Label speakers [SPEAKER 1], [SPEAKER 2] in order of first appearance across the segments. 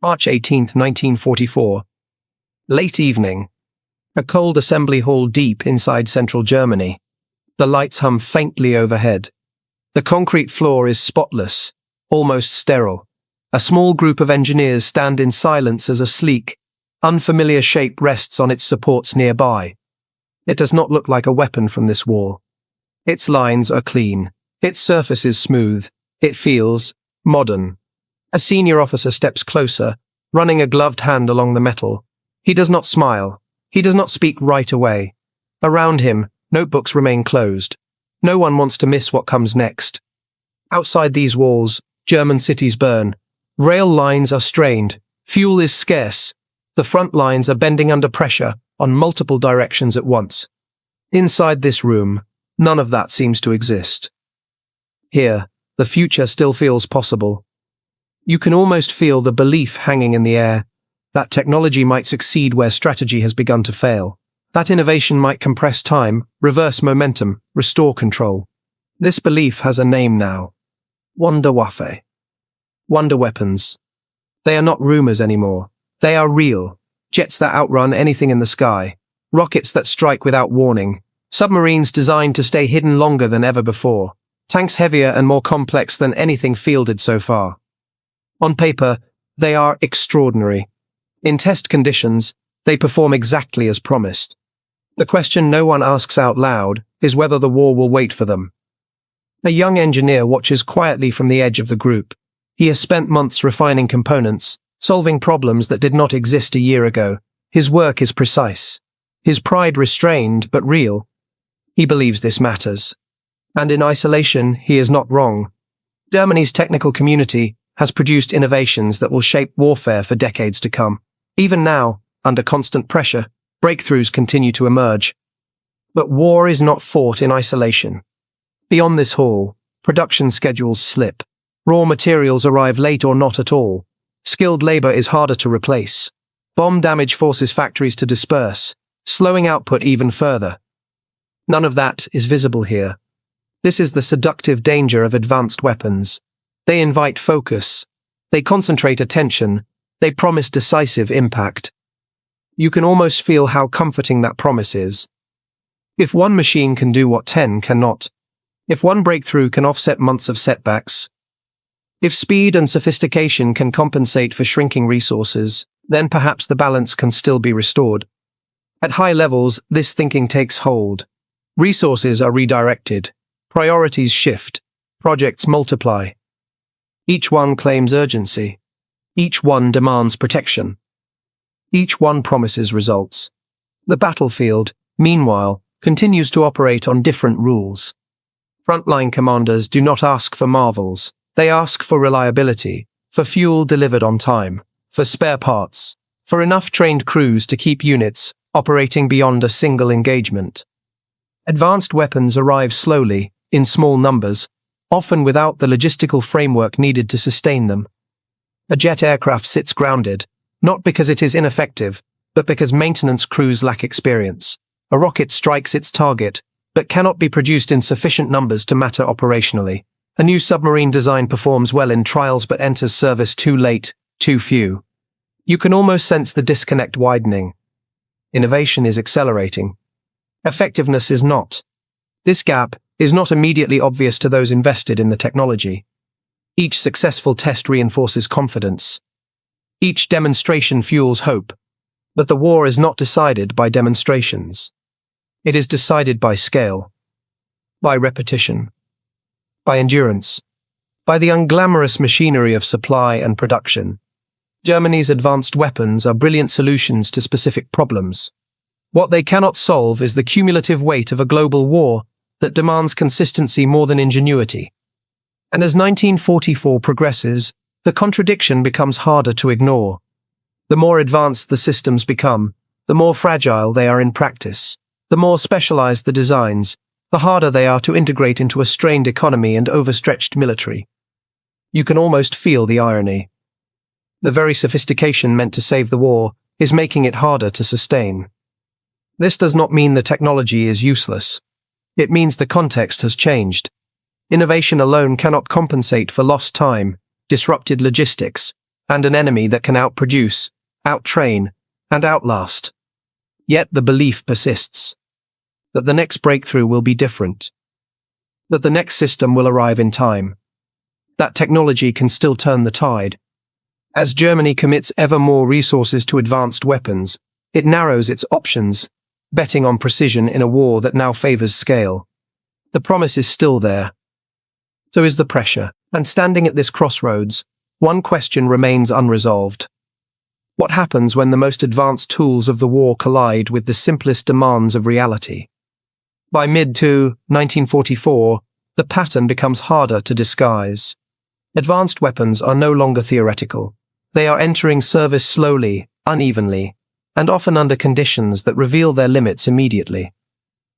[SPEAKER 1] March 18, 1944. Late evening. A cold assembly hall deep inside central Germany. The lights hum faintly overhead. The concrete floor is spotless, almost sterile. A small group of engineers stand in silence as a sleek, unfamiliar shape rests on its supports nearby. It does not look like a weapon from this war. Its lines are clean. Its surface is smooth. It feels modern. A senior officer steps closer, running a gloved hand along the metal. He does not smile. He does not speak right away. Around him, notebooks remain closed. No one wants to miss what comes next. Outside these walls, German cities burn. Rail lines are strained. Fuel is scarce. The front lines are bending under pressure on multiple directions at once. Inside this room, none of that seems to exist. Here, the future still feels possible. You can almost feel the belief hanging in the air that technology might succeed where strategy has begun to fail. That innovation might compress time, reverse momentum, restore control. This belief has a name now. WW2. Wonder weapons. They are not rumors anymore. They are real. Jets that outrun anything in the sky. Rockets that strike without warning. Submarines designed to stay hidden longer than ever before. Tanks heavier and more complex than anything fielded so far. On paper, they are extraordinary. In test conditions, they perform exactly as promised. The question no one asks out loud is whether the war will wait for them. A young engineer watches quietly from the edge of the group. He has spent months refining components, solving problems that did not exist a year ago. His work is precise. His pride restrained but real. He believes this matters. And in isolation, he is not wrong. Germany's technical community has produced innovations that will shape warfare for decades to come. Even now, under constant pressure, breakthroughs continue to emerge. But war is not fought in isolation. Beyond this hall, production schedules slip. Raw materials arrive late or not at all. Skilled labor is harder to replace. Bomb damage forces factories to disperse, slowing output even further. None of that is visible here. This is the seductive danger of advanced weapons. They invite focus. They concentrate attention. They promise decisive impact. You can almost feel how comforting that promise is. If one machine can do what 10 cannot, if one breakthrough can offset months of setbacks, if speed and sophistication can compensate for shrinking resources, then perhaps the balance can still be restored. At high levels, this thinking takes hold. Resources are redirected. Priorities shift. Projects multiply. Each one claims urgency. Each one demands protection. Each one promises results. The battlefield, meanwhile, continues to operate on different rules. Frontline commanders do not ask for marvels. They ask for reliability, for fuel delivered on time, for spare parts, for enough trained crews to keep units operating beyond a single engagement. Advanced weapons arrive slowly, in small numbers, often without the logistical framework needed to sustain them. A jet aircraft sits grounded, not because it is ineffective, but because maintenance crews lack experience. A rocket strikes its target, but cannot be produced in sufficient numbers to matter operationally. A new submarine design performs well in trials but enters service too late, too few. You can almost sense the disconnect widening. Innovation is accelerating. Effectiveness is not. This gap is not immediately obvious to those invested in the technology. Each successful test reinforces confidence. Each demonstration fuels hope. But the war is not decided by demonstrations. It is decided by scale, by repetition, by endurance, by the unglamorous machinery of supply and production. Germany's advanced weapons are brilliant solutions to specific problems. What they cannot solve is the cumulative weight of a global war that demands consistency more than ingenuity. And as 1944 progresses, the contradiction becomes harder to ignore. The more advanced the systems become, the more fragile they are in practice. The more specialized the designs, the harder they are to integrate into a strained economy and overstretched military. You can almost feel the irony. The very sophistication meant to save the war is making it harder to sustain. This does not mean the technology is useless. It means the context has changed. Innovation alone cannot compensate for lost time, disrupted logistics, and an enemy that can outproduce, outtrain, and outlast. Yet the belief persists that the next breakthrough will be different, that the next system will arrive in time, that technology can still turn the tide. As Germany commits ever more resources to advanced weapons, it narrows its options, betting on precision in a war that now favors scale. The promise is still there. So is the pressure. And standing at this crossroads, one question remains unresolved. What happens when the most advanced tools of the war collide with the simplest demands of reality? By mid-1944, the pattern becomes harder to disguise. Advanced weapons are no longer theoretical. They are entering service slowly, unevenly, and often under conditions that reveal their limits immediately.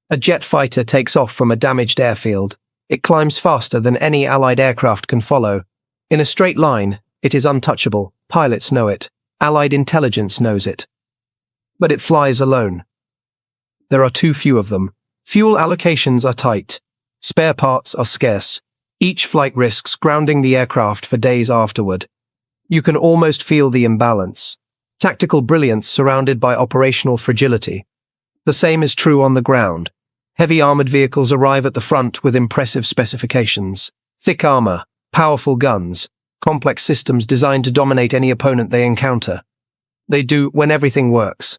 [SPEAKER 1] A jet fighter takes off from a damaged airfield. It climbs faster than any Allied aircraft can follow. In a straight line, it is untouchable. Pilots know it. Allied intelligence knows it. But it flies alone. There are too few of them. Fuel allocations are tight. Spare parts are scarce. Each flight risks grounding the aircraft for days afterward. You can almost feel the imbalance. Tactical brilliance surrounded by operational fragility. The same is true on the ground. Heavy armored vehicles arrive at the front with impressive specifications. Thick armor, powerful guns, complex systems designed to dominate any opponent they encounter. They do when everything works.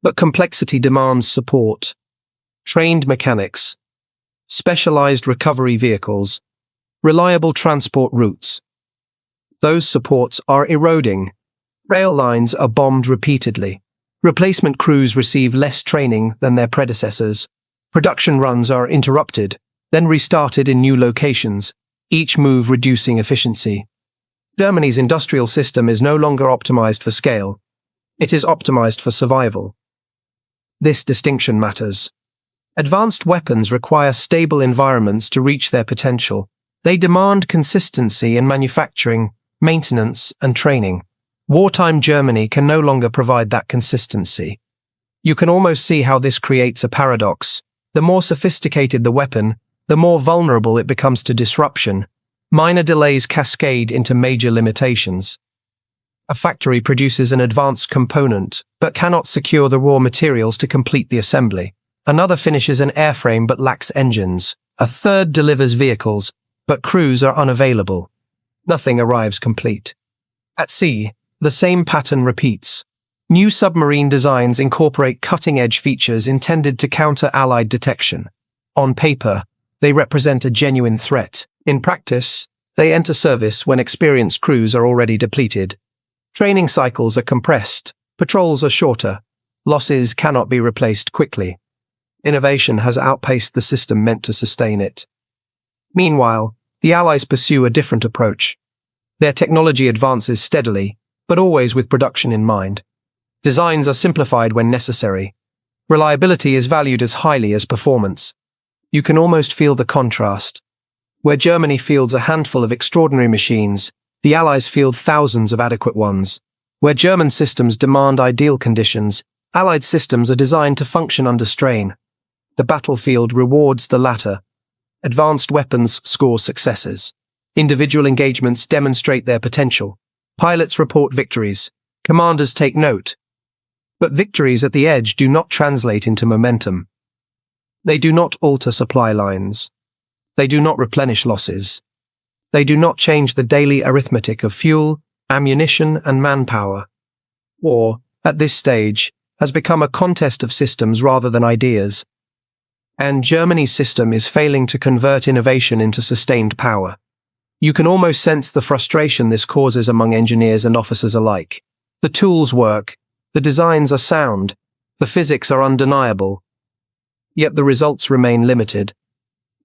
[SPEAKER 1] But complexity demands support. Trained mechanics, specialized recovery vehicles, reliable transport routes. Those supports are eroding. Rail lines are bombed repeatedly. Replacement crews receive less training than their predecessors. Production runs are interrupted, then restarted in new locations, each move reducing efficiency. Germany's industrial system is no longer optimized for scale. It is optimized for survival. This distinction matters. Advanced weapons require stable environments to reach their potential. They demand consistency in manufacturing, maintenance, and training. Wartime Germany can no longer provide that consistency. You can almost see how this creates a paradox. The more sophisticated the weapon, the more vulnerable it becomes to disruption. Minor delays cascade into major limitations. A factory produces an advanced component, but cannot secure the raw materials to complete the assembly. Another finishes an airframe but lacks engines. A third delivers vehicles, but crews are unavailable. Nothing arrives complete. At sea, the same pattern repeats. New submarine designs incorporate cutting-edge features intended to counter Allied detection. On paper, they represent a genuine threat. In practice, they enter service when experienced crews are already depleted. Training cycles are compressed, patrols are shorter, losses cannot be replaced quickly. Innovation has outpaced the system meant to sustain it. Meanwhile, the Allies pursue a different approach. Their technology advances steadily, but always with production in mind. Designs are simplified when necessary. Reliability is valued as highly as performance. You can almost feel the contrast. Where Germany fields a handful of extraordinary machines, the Allies field thousands of adequate ones. Where German systems demand ideal conditions, Allied systems are designed to function under strain. The battlefield rewards the latter. Advanced weapons score successes. Individual engagements demonstrate their potential. Pilots report victories. Commanders take note. But victories at the edge do not translate into momentum. They do not alter supply lines. They do not replenish losses. They do not change the daily arithmetic of fuel, ammunition, and manpower. War, at this stage, has become a contest of systems rather than ideas. And Germany's system is failing to convert innovation into sustained power. You can almost sense the frustration this causes among engineers and officers alike. The tools work. The designs are sound, the physics are undeniable, yet the results remain limited.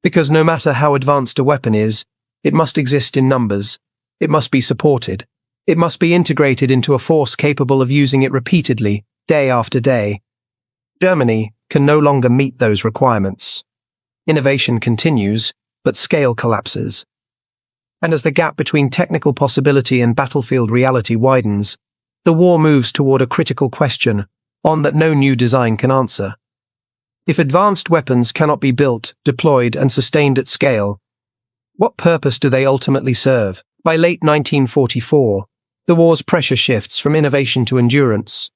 [SPEAKER 1] Because no matter how advanced a weapon is, it must exist in numbers, it must be supported, it must be integrated into a force capable of using it repeatedly, day after day. Germany can no longer meet those requirements. Innovation continues, but scale collapses. And as the gap between technical possibility and battlefield reality widens, the war moves toward a critical question, one that no new design can answer. If advanced weapons cannot be built, deployed, and sustained at scale, what purpose do they ultimately serve? By late 1944, The war's pressure shifts from innovation to endurance.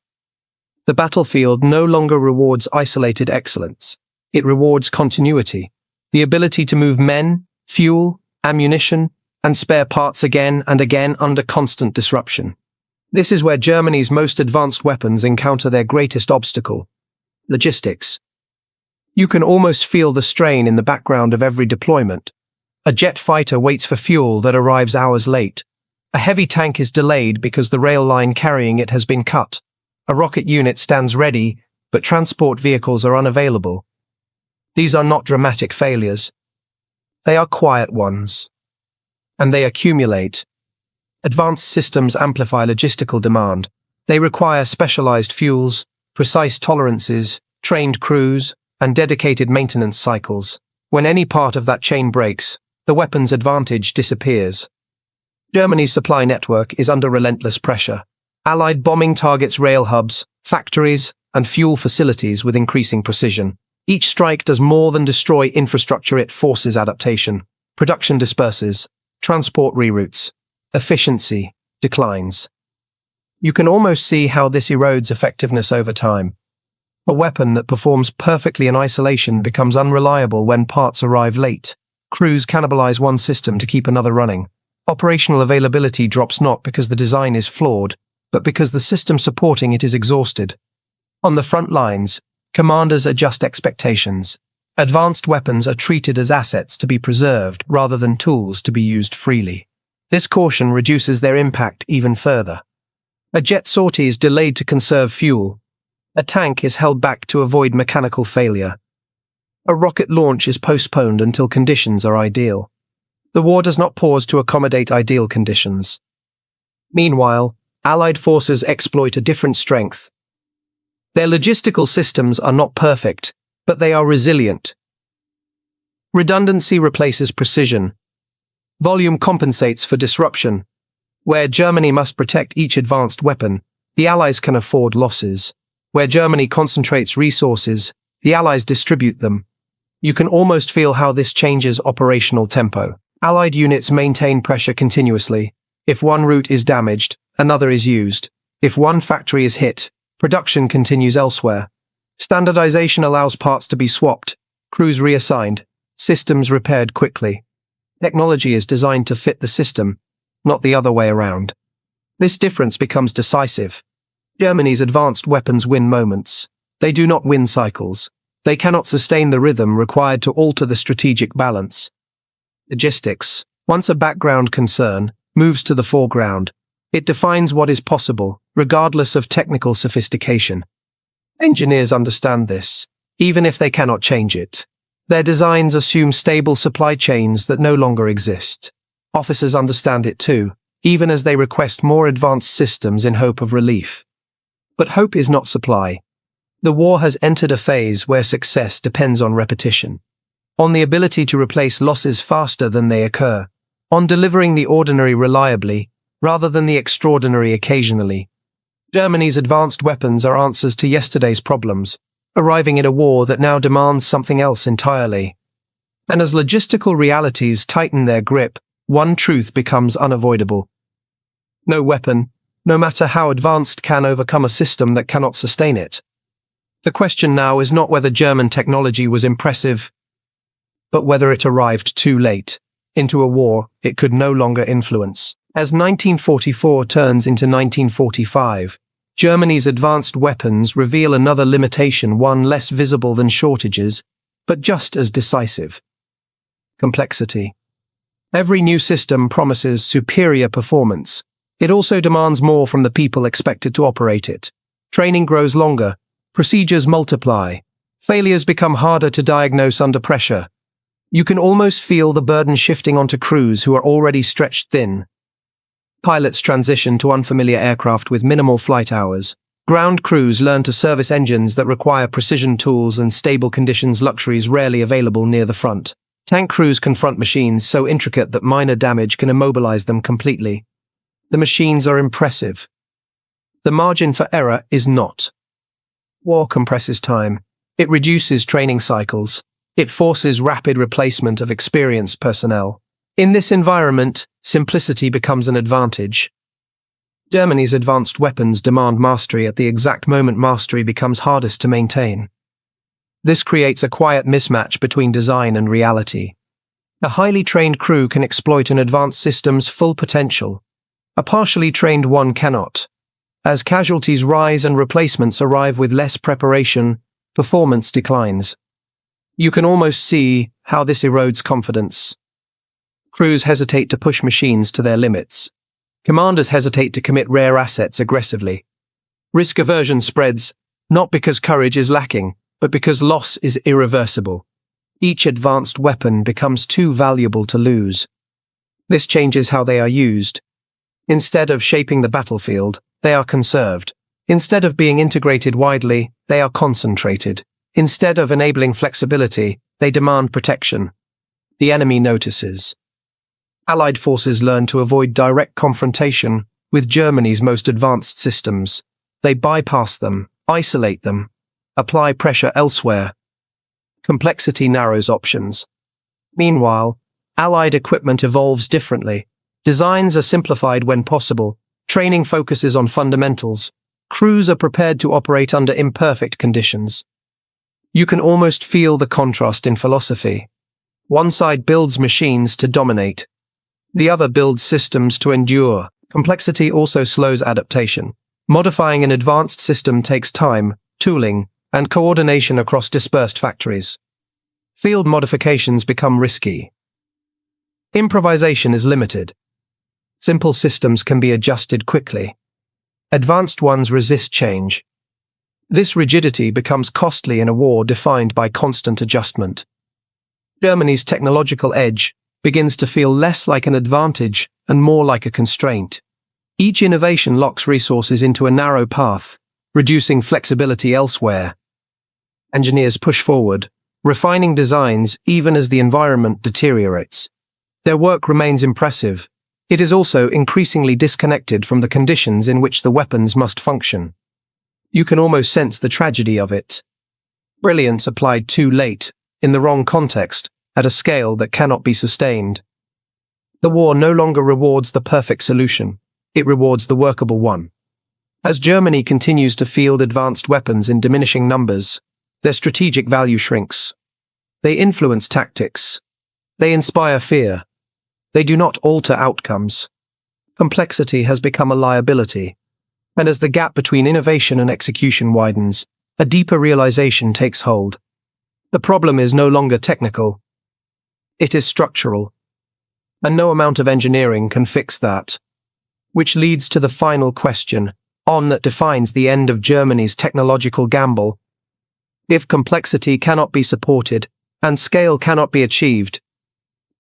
[SPEAKER 1] The battlefield no longer rewards isolated excellence. It rewards continuity, the ability to move men, fuel, ammunition, and spare parts again and again under constant disruption. This is where Germany's most advanced weapons encounter their greatest obstacle: logistics. You can almost feel the strain in the background of every deployment. A jet fighter waits for fuel that arrives hours late. A heavy tank is delayed because the rail line carrying it has been cut. A rocket unit stands ready, but transport vehicles are unavailable. These are not dramatic failures. They are quiet ones. And they accumulate. Advanced systems amplify logistical demand. They require specialized fuels, precise tolerances, trained crews, and dedicated maintenance cycles. When any part of that chain breaks, the weapon's advantage disappears. Germany's supply network is under relentless pressure. Allied bombing targets rail hubs, factories, and fuel facilities with increasing precision. Each strike does more than destroy infrastructure, it forces adaptation. Production disperses, transport reroutes, efficiency declines. You can almost see how this erodes effectiveness over time. A weapon that performs perfectly in isolation becomes unreliable when parts arrive late. Crews cannibalize one system to keep another running. Operational availability drops not because the design is flawed, but because the system supporting it is exhausted. On the front lines, commanders adjust expectations. Advanced weapons are treated as assets to be preserved rather than tools to be used freely. This caution reduces their impact even further. A jet sortie is delayed to conserve fuel. A tank is held back to avoid mechanical failure. A rocket launch is postponed until conditions are ideal. The war does not pause to accommodate ideal conditions. Meanwhile, Allied forces exploit a different strength. Their logistical systems are not perfect, but they are resilient. Redundancy replaces precision. Volume compensates for disruption. Where Germany must protect each advanced weapon, the Allies can afford losses. Where Germany concentrates resources, the Allies distribute them. You can almost feel how this changes operational tempo. Allied units maintain pressure continuously. If one route is damaged, another is used. If one factory is hit, production continues elsewhere. Standardization allows parts to be swapped, crews reassigned, systems repaired quickly. Technology is designed to fit the system, not the other way around. This difference becomes decisive. Germany's advanced weapons win moments. They do not win cycles. They cannot sustain the rhythm required to alter the strategic balance. Logistics, once a background concern, moves to the foreground. It defines what is possible, regardless of technical sophistication. Engineers understand this, even if they cannot change it. Their designs assume stable supply chains that no longer exist. Officers understand it too, even as they request more advanced systems in hope of relief. But hope is not supply. The war has entered a phase where success depends on repetition, on the ability to replace losses faster than they occur, on delivering the ordinary reliably, rather than the extraordinary occasionally. Germany's advanced weapons are answers to yesterday's problems, arriving in a war that now demands something else entirely. And as logistical realities tighten their grip, one truth becomes unavoidable. No weapon, no matter how advanced, can overcome a system that cannot sustain it. The question now is not whether German technology was impressive, but whether it arrived too late, into a war it could no longer influence. As 1944 turns into 1945, Germany's advanced weapons reveal another limitation, one less visible than shortages, but just as decisive. Complexity. Every new system promises superior performance. It also demands more from the people expected to operate it. Training grows longer, procedures multiply, failures become harder to diagnose under pressure. You can almost feel the burden shifting onto crews who are already stretched thin. Pilots transition to unfamiliar aircraft with minimal flight hours. Ground crews learn to service engines that require precision tools and stable conditions, luxuries rarely available near the front. Tank crews confront machines so intricate that minor damage can immobilize them completely. The machines are impressive. The margin for error is not. War compresses time. It reduces training cycles. It forces rapid replacement of experienced personnel. In this environment, simplicity becomes an advantage. Germany's advanced weapons demand mastery at the exact moment mastery becomes hardest to maintain. This creates a quiet mismatch between design and reality. A highly trained crew can exploit an advanced system's full potential. A partially trained one cannot. As casualties rise and replacements arrive with less preparation, performance declines. You can almost see how this erodes confidence. Crews hesitate to push machines to their limits. Commanders hesitate to commit rare assets aggressively. Risk aversion spreads, not because courage is lacking, but because loss is irreversible. Each advanced weapon becomes too valuable to lose. This changes how they are used. Instead of shaping the battlefield, they are conserved. Instead of being integrated widely, they are concentrated. Instead of enabling flexibility, they demand protection. The enemy notices. Allied forces learn to avoid direct confrontation with Germany's most advanced systems. They bypass them, isolate them, apply pressure elsewhere. Complexity narrows options. Meanwhile, Allied equipment evolves differently. Designs are simplified when possible. Training focuses on fundamentals. Crews are prepared to operate under imperfect conditions. You can almost feel the contrast in philosophy. One side builds machines to dominate. The other builds systems to endure. Complexity also slows adaptation. Modifying an advanced system takes time, tooling, and coordination across dispersed factories. Field modifications become risky. Improvisation is limited. Simple systems can be adjusted quickly. Advanced ones resist change. This rigidity becomes costly in a war defined by constant adjustment. Germany's technological edge begins to feel less like an advantage and more like a constraint. Each innovation locks resources into a narrow path, reducing flexibility elsewhere. Engineers push forward, refining designs even as the environment deteriorates. Their work remains impressive. It is also increasingly disconnected from the conditions in which the weapons must function. You can almost sense the tragedy of it. Brilliance applied too late, in the wrong context, at a scale that cannot be sustained. The war no longer rewards the perfect solution, it rewards the workable one. As Germany continues to field advanced weapons in diminishing numbers, their strategic value shrinks. They influence tactics. They inspire fear. They do not alter outcomes. Complexity has become a liability, and as the gap between innovation and execution widens, a deeper realization takes hold. The problem is no longer technical. It is structural, and no amount of engineering can fix that. Which leads to the final question, that defines the end of Germany's technological gamble. If complexity cannot be supported, and scale cannot be achieved,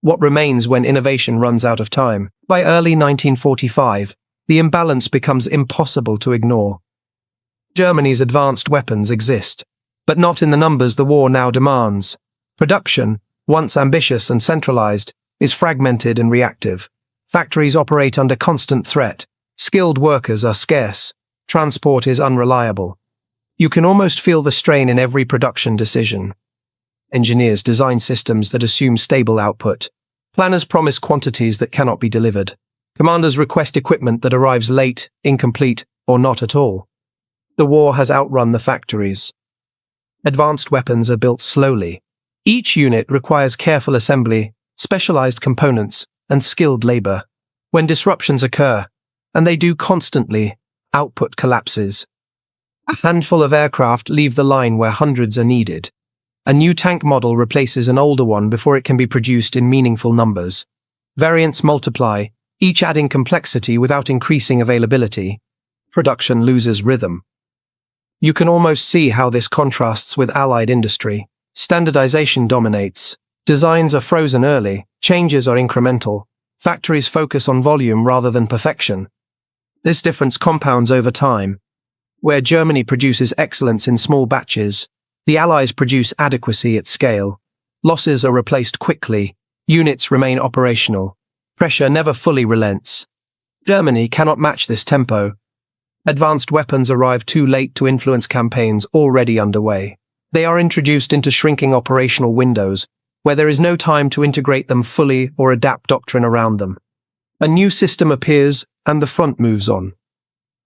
[SPEAKER 1] what remains when innovation runs out of time? By early 1945, the imbalance becomes impossible to ignore. Germany's advanced weapons exist, but not in the numbers the war now demands. Production, once ambitious and centralized, is fragmented and reactive. Factories operate under constant threat. Skilled workers are scarce. Transport is unreliable. You can almost feel the strain in every production decision. Engineers design systems that assume stable output. Planners promise quantities that cannot be delivered. Commanders request equipment that arrives late, incomplete, or not at all. The war has outrun the factories. Advanced weapons are built slowly. Each unit requires careful assembly, specialized components, and skilled labor. When disruptions occur, and they do constantly, output collapses. A handful of aircraft leave the line where hundreds are needed. A new tank model replaces an older one before it can be produced in meaningful numbers. Variants multiply, each adding complexity without increasing availability. Production loses rhythm. You can almost see how this contrasts with Allied industry. Standardization dominates. Designs are frozen early, changes are incremental. Factories focus on volume rather than perfection. This difference compounds over time. Where Germany produces excellence in small batches, the Allies produce adequacy at scale. Losses are replaced quickly. Units remain operational. Pressure never fully relents. Germany cannot match this tempo. Advanced weapons arrive too late to influence campaigns already underway. They are introduced into shrinking operational windows, where there is no time to integrate them fully or adapt doctrine around them. A new system appears, and the front moves on.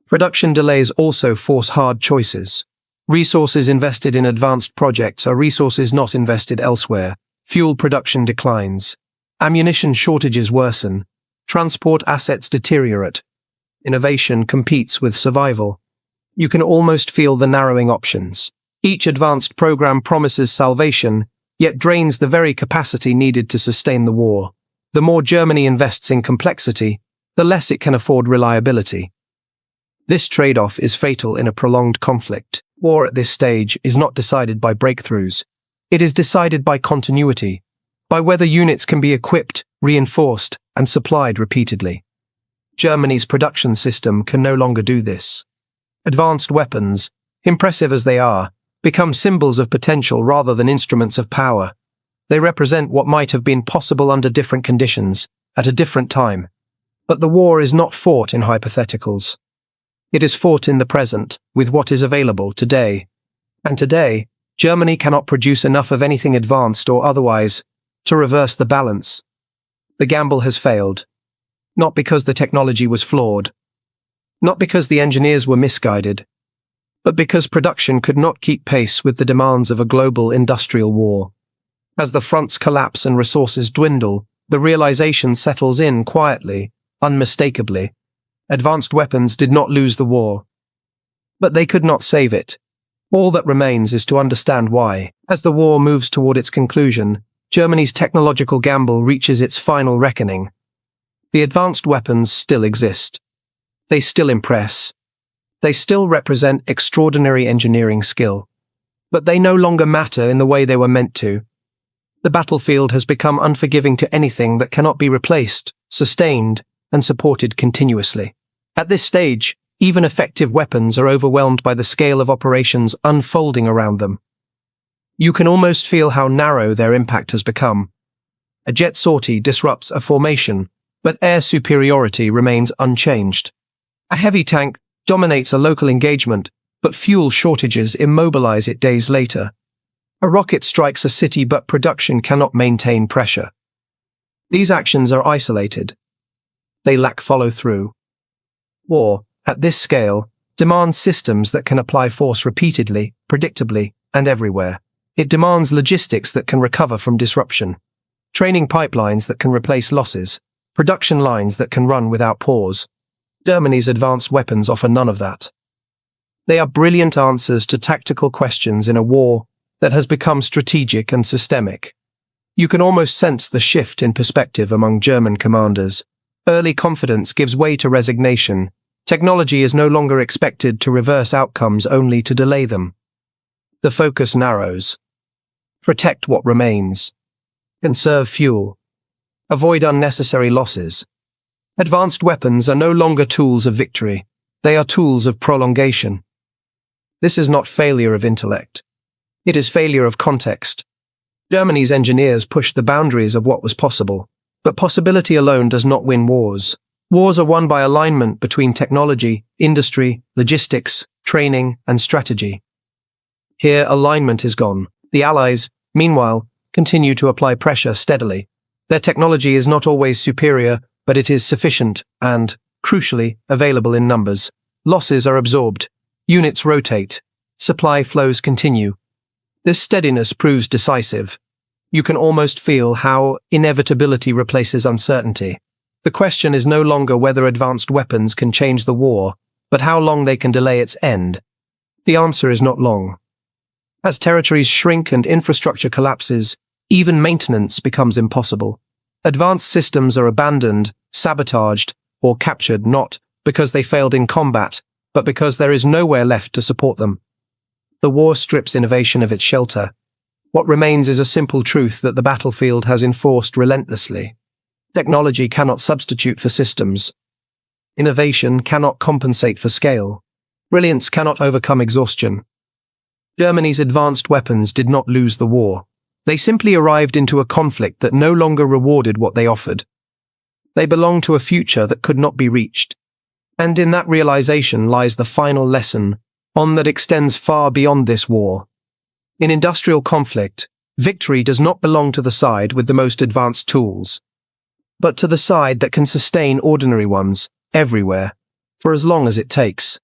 [SPEAKER 1] Production delays also force hard choices. Resources invested in advanced projects are resources not invested elsewhere. Fuel production declines. Ammunition shortages worsen. Transport assets deteriorate. Innovation competes with survival. You can almost feel the narrowing options. Each advanced program promises salvation, yet drains the very capacity needed to sustain the war. The more Germany invests in complexity, the less it can afford reliability. This trade-off is fatal in a prolonged conflict. War at this stage is not decided by breakthroughs. It is decided by continuity, by whether units can be equipped, reinforced, and supplied repeatedly. Germany's production system can no longer do this. Advanced weapons, impressive as they are, become symbols of potential rather than instruments of power. They represent what might have been possible under different conditions, at a different time. But the war is not fought in hypotheticals. It is fought in the present, with what is available today. And today, Germany cannot produce enough of anything advanced or otherwise to reverse the balance. The gamble has failed. Not because the technology was flawed. Not because the engineers were misguided. But because production could not keep pace with the demands of a global industrial war. As the fronts collapse and resources dwindle, the realization settles in quietly, unmistakably. Advanced weapons did not lose the war. But they could not save it. All that remains is to understand why. As the war moves toward its conclusion, Germany's technological gamble reaches its final reckoning. The advanced weapons still exist. They still impress. They still represent extraordinary engineering skill. But they no longer matter in the way they were meant to. The battlefield has become unforgiving to anything that cannot be replaced, sustained, and supported continuously. At this stage, even effective weapons are overwhelmed by the scale of operations unfolding around them. You can almost feel how narrow their impact has become. A jet sortie disrupts a formation, but air superiority remains unchanged. A heavy tank dominates a local engagement, but fuel shortages immobilize it days later. A rocket strikes a city, but production cannot maintain pressure. These actions are isolated. They lack follow-through. War, at this scale, demands systems that can apply force repeatedly, predictably, and everywhere. It demands logistics that can recover from disruption, training pipelines that can replace losses, production lines that can run without pause. Germany's advanced weapons offer none of that. They are brilliant answers to tactical questions in a war that has become strategic and systemic. You can almost sense the shift in perspective among German commanders. Early confidence gives way to resignation. Technology is no longer expected to reverse outcomes, only to delay them. The focus narrows. Protect what remains. Conserve fuel. Avoid unnecessary losses. Advanced weapons are no longer tools of victory. They are tools of prolongation. This is not failure of intellect. It is failure of context. Germany's engineers pushed the boundaries of what was possible. But possibility alone does not win wars. Wars are won by alignment between technology, industry, logistics, training, and strategy. Here, alignment is gone. The Allies, meanwhile, continue to apply pressure steadily. Their technology is not always superior, but it is sufficient and, crucially, available in numbers. Losses are absorbed. Units rotate. Supply flows continue. This steadiness proves decisive. You can almost feel how inevitability replaces uncertainty. The question is no longer whether advanced weapons can change the war, but how long they can delay its end. The answer is not long. As territories shrink and infrastructure collapses, even maintenance becomes impossible. Advanced systems are abandoned, sabotaged, or captured not because they failed in combat, but because there is nowhere left to support them. The war strips innovation of its shelter. What remains is a simple truth that the battlefield has enforced relentlessly. Technology cannot substitute for systems. Innovation cannot compensate for scale. Brilliance cannot overcome exhaustion. Germany's advanced weapons did not lose the war. They simply arrived into a conflict that no longer rewarded what they offered. They belonged to a future that could not be reached. And in that realization lies the final lesson, one that extends far beyond this war. In industrial conflict, victory does not belong to the side with the most advanced tools, but to the side that can sustain ordinary ones, everywhere. For as long as it takes.